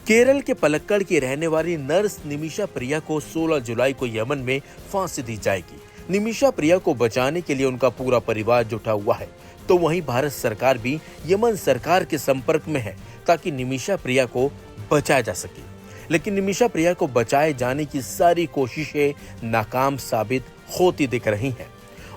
केरल के पलक्कड़ की रहने वाली नर्स निमिषा प्रिया को 16 जुलाई को यमन में फांसी दी जाएगी। निमिषा प्रिया को बचाने के लिए उनका पूरा परिवार जुटा हुआ है, तो वहीं भारत सरकार भी यमन सरकार के संपर्क में है ताकि निमिषा प्रिया को बचाया जा सके। लेकिन निमिषा प्रिया को बचाए जाने की सारी कोशिशें नाकाम साबित होती दिख रही हैं।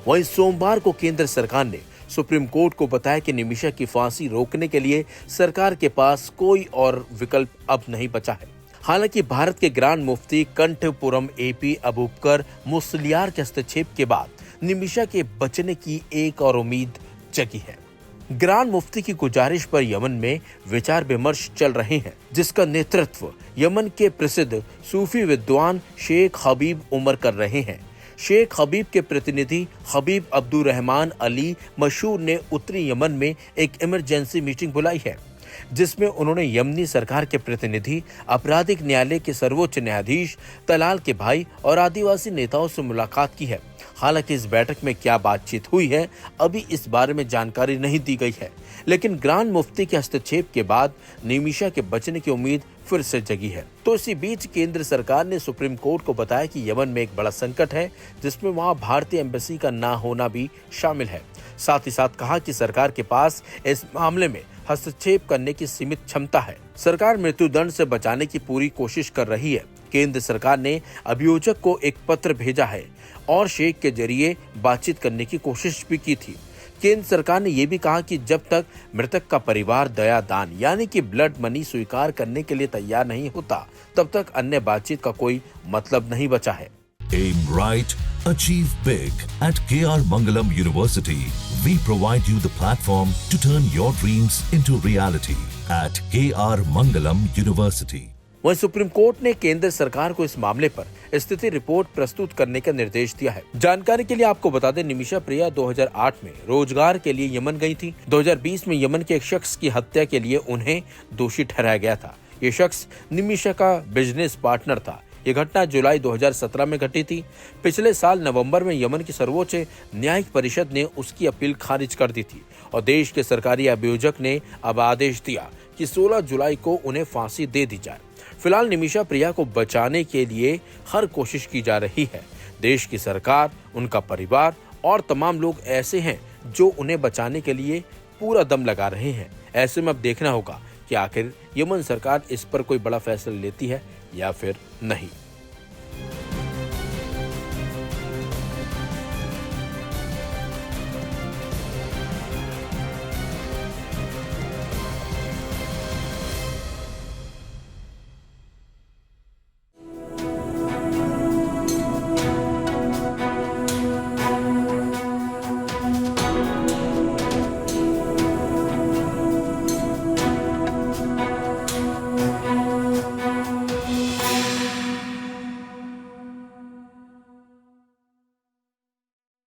वहीं सोमवार को केंद्र सरकार ने सुप्रीम कोर्ट को बताया कि निमिषा की फांसी रोकने के लिए सरकार के पास कोई और विकल्प अब नहीं बचा है। हालांकि भारत के ग्रांड मुफ्ती कंठपुरम एपी अबूबकर मुसलियार के हस्तक्षेप के बाद निमिषा के बचने की एक और उम्मीद जगी है। ग्रांड मुफ्ती की गुजारिश पर यमन में विचार विमर्श चल रहे हैं, जिसका नेतृत्व यमन के प्रसिद्ध सूफी विद्वान शेख हबीब उमर कर रहे हैं। शेख हबीब के प्रतिनिधि हबीब अब्दुर्रहमान अली मशहूर ने उत्तरी यमन में एक इमरजेंसी मीटिंग बुलाई है, जिसमें उन्होंने यमनी सरकार के प्रतिनिधि, आपराधिक न्यायालय के सर्वोच्च न्यायाधीश, तलाल के भाई और आदिवासी नेताओं से मुलाकात की है। हालांकि इस बैठक में क्या बातचीत हुई है, अभी इस बारे में जानकारी नहीं दी गई है, लेकिन ग्रांड मुफ्ती के हस्तक्षेप के बाद निमिषा के बचने की उम्मीद फिर से जगी है। तो इसी बीच केंद्र सरकार ने सुप्रीम कोर्ट को बताया कि यमन में एक बड़ा संकट है, जिसमें वहां भारतीय एम्बेसी का ना होना भी शामिल है। साथ ही साथ कहा कि सरकार के पास इस मामले में हस्तक्षेप करने की सीमित क्षमता है। सरकार मृत्युदंड से बचाने की पूरी कोशिश कर रही है। केंद्र सरकार ने अभियोजक को एक पत्र भेजा है और शेख के जरिए बातचीत करने की कोशिश भी की थी। केंद्र सरकार ने यह भी कहा कि जब तक मृतक का परिवार दया दान यानी कि ब्लड मनी स्वीकार करने के लिए तैयार नहीं होता, तब तक अन्य बातचीत का कोई मतलब नहीं बचा है। Aim right, achieve big. At KR Mangalam University, we provide you the platform to turn your dreams into reality. At KR Mangalam University. वहीं सुप्रीम कोर्ट ने केंद्र सरकार को इस मामले पर स्थिति रिपोर्ट प्रस्तुत करने का निर्देश दिया है। जानकारी के लिए आपको बता दें, निमिषा प्रिया 2008 में रोजगार के लिए यमन गई थी। 2020 में यमन के एक शख्स की हत्या के लिए उन्हें दोषी ठहराया गया था। ये शख्स निमिषा का बिजनेस पार्टनर था। ये घटना जुलाई 2017 में घटी थी। पिछले साल नवंबर में यमन की सर्वोच्च न्यायिक परिषद ने उसकी अपील खारिज कर दी थी और देश के सरकारी अभियोजक ने अब आदेश दिया कि 16 जुलाई को उन्हें फांसी दे दी जाए। फिलहाल निमिषा प्रिया को बचाने के लिए हर कोशिश की जा रही है। देश की सरकार, उनका परिवार और तमाम लोग ऐसे हैं जो उन्हें बचाने के लिए पूरा दम लगा रहे हैं। ऐसे में अब देखना होगा कि आखिर यमन सरकार इस पर कोई बड़ा फैसला लेती है या फिर नहीं।